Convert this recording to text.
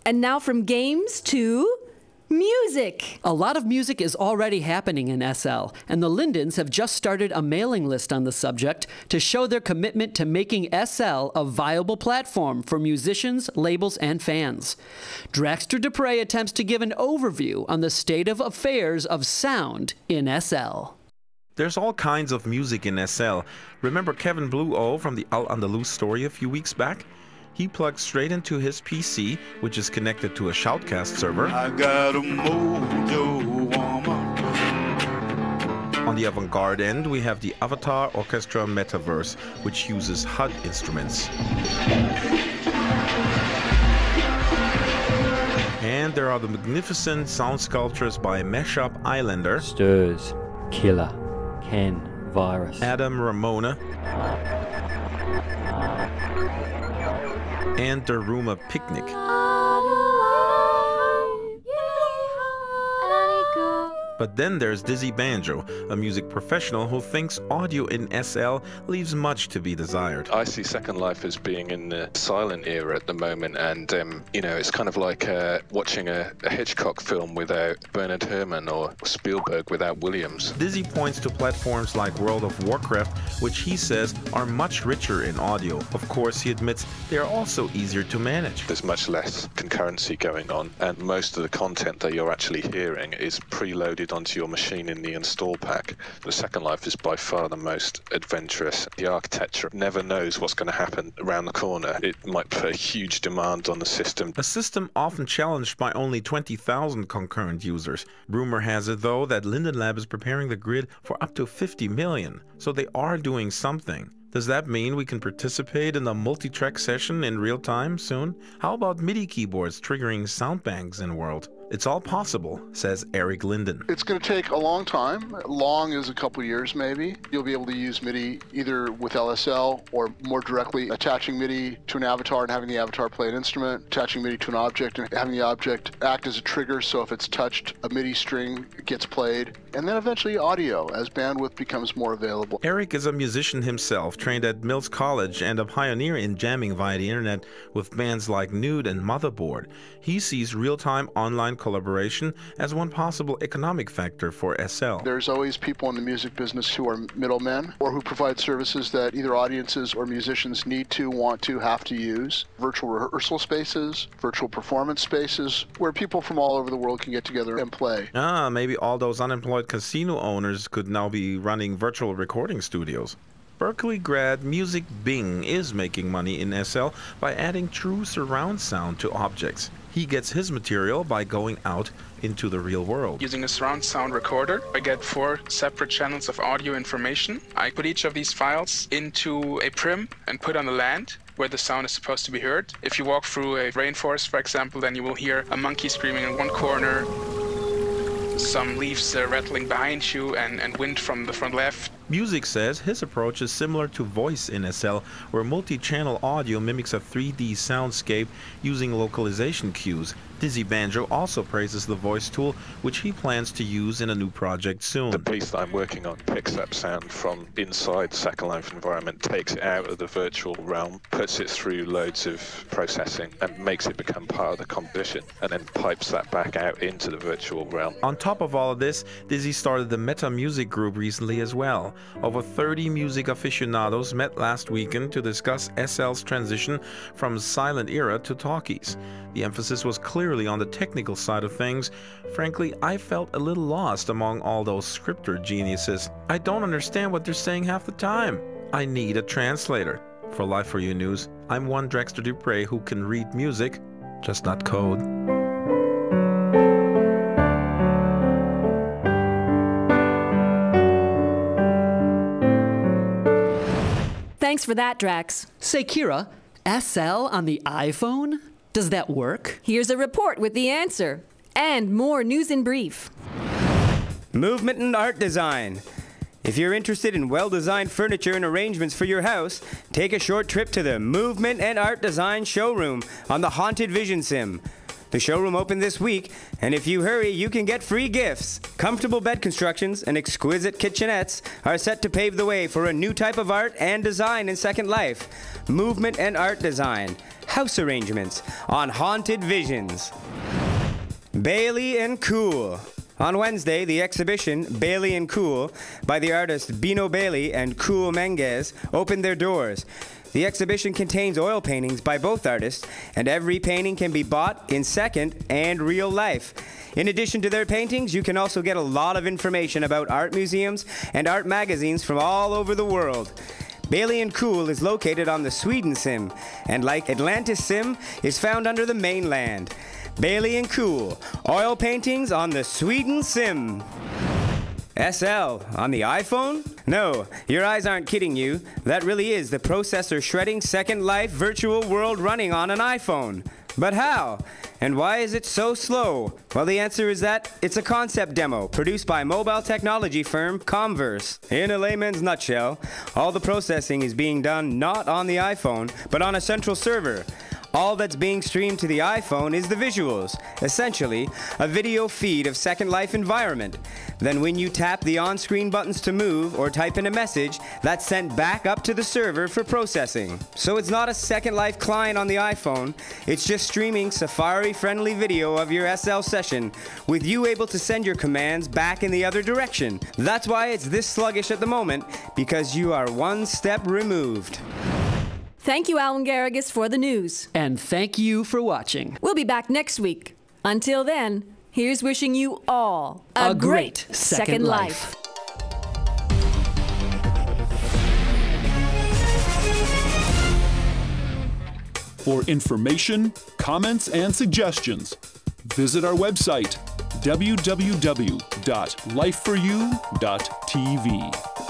And now from games to music. A lot of music is already happening in SL, and the Lindens have just started a mailing list on the subject to show their commitment to making SL a viable platform for musicians, labels, and fans. Draxter Dupre attempts to give an overview on the state of affairs of sound in SL. There's all kinds of music in SL. Remember Kevin Blue O from the Al Andalus story a few weeks back? He plugged straight into his PC, which is connected to a Shoutcast server. I got a mojo woman. On the avant-garde end, we have the Avatar Orchestra Metaverse, which uses HUD instruments. And there are the magnificent sound sculptures by Meshup Islander, Stirs, Killer, Ken, Virus, Adam Ramona, and Daruma Picnic. But then there's Dizzy Banjo, a music professional who thinks audio in SL leaves much to be desired. I see Second Life as being in the silent era at the moment, and you know, it's kind of like watching a Hitchcock film without Bernard Herrmann or Spielberg without Williams. Dizzy points to platforms like World of Warcraft, which he says are much richer in audio. Of course, he admits they are also easier to manage. There's much less concurrency going on, and most of the content that you're actually hearing is preloaded onto your machine in the install pack. The Second Life is by far the most adventurous. The architecture never knows what's going to happen around the corner. It might put a huge demand on the system. A system often challenged by only 20,000 concurrent users. Rumor has it, though, that Linden Lab is preparing the grid for up to 50 million. So they are doing something. Does that mean we can participate in a multi-track session in real time soon? How about MIDI keyboards triggering sound banks in World? It's all possible, says Eric Linden. It's going to take a long time. Long is a couple years maybe. You'll be able to use MIDI either with LSL or more directly attaching MIDI to an avatar and having the avatar play an instrument, attaching MIDI to an object and having the object act as a trigger, so if it's touched, a MIDI string gets played, and then eventually audio as bandwidth becomes more available. Eric is a musician himself, trained at Mills College and a pioneer in jamming via the internet with bands like Nude and Motherboard. He sees real-time online collaboration as one possible economic factor for SL. There's always people in the music business who are middlemen or who provide services that either audiences or musicians need to, want to, have to use. Virtual rehearsal spaces, virtual performance spaces, where people from all over the world can get together and play. Maybe all those unemployed casino owners could now be running virtual recording studios. Berkeley grad Music Bing is making money in SL by adding true surround sound to objects. He gets his material by going out into the real world. Using a surround sound recorder, I get 4 separate channels of audio information. I put each of these files into a prim and put on the land where the sound is supposed to be heard. If you walk through a rainforest, for example, then you will hear a monkey screaming in one corner, some leaves rattling behind you, and wind from the front left. Music says his approach is similar to voice in SL, where multi-channel audio mimics a 3D soundscape using localization cues. Dizzy Banjo also praises the voice tool, which he plans to use in a new project soon. The piece that I'm working on picks up sound from inside the Second Life environment, takes it out of the virtual realm, puts it through loads of processing, and makes it become part of the composition, and then pipes that back out into the virtual realm. On top of all of this, Dizzy started the Meta Music Group recently as well. Over 30 music aficionados met last weekend to discuss SL's transition from silent era to talkies. The emphasis was clearly on the technical side of things. Frankly, I felt a little lost among all those scripter geniuses. I don't understand what they're saying half the time. I need a translator. For Life for You News, I'm one Draxter Dupre who can read music, just not code. Thanks for that, Drax. Say, Kira, SL on the iPhone? Does that work? Here's a report with the answer. And more news in brief. Movement and art design. If you're interested in well-designed furniture and arrangements for your house, take a short trip to the Movement and Art Design showroom on the Haunted Vision Sim. The showroom opened this week, and if you hurry, you can get free gifts. Comfortable bed constructions and exquisite kitchenettes are set to pave the way for a new type of art and design in Second Life. Movement and art design. House arrangements on Haunted Visions. Bailey and Cool. On Wednesday, the exhibition Bailey and Cool by the artists Bino Bailey and Cool Menges opened their doors. The exhibition contains oil paintings by both artists, and every painting can be bought in second and real life. In addition to their paintings, you can also get a lot of information about art museums and art magazines from all over the world. Bailey & Cool is located on the Sweden Sim, and like Atlantis Sim, is found under the mainland. Bailey & Cool, oil paintings on the Sweden Sim. SL on the iPhone? No, your eyes aren't kidding you. That really is the processor shredding Second Life virtual world running on an iPhone. But how? And why is it so slow? Well, the answer is that it's a concept demo produced by mobile technology firm Comverse. In a layman's nutshell, all the processing is being done not on the iPhone, but on a central server. All that's being streamed to the iPhone is the visuals, essentially a video feed of Second Life environment. Then when you tap the on-screen buttons to move or type in a message, that's sent back up to the server for processing. So it's not a Second Life client on the iPhone, it's just streaming Safari-friendly video of your SL session, with you able to send your commands back in the other direction. That's why it's this sluggish at the moment, because you are one step removed. Thank you, Alan Garrigus, for the news. And thank you for watching. We'll be back next week. Until then, here's wishing you all a great Second Life. For information, comments, and suggestions, visit our website, www.lifeforyou.tv.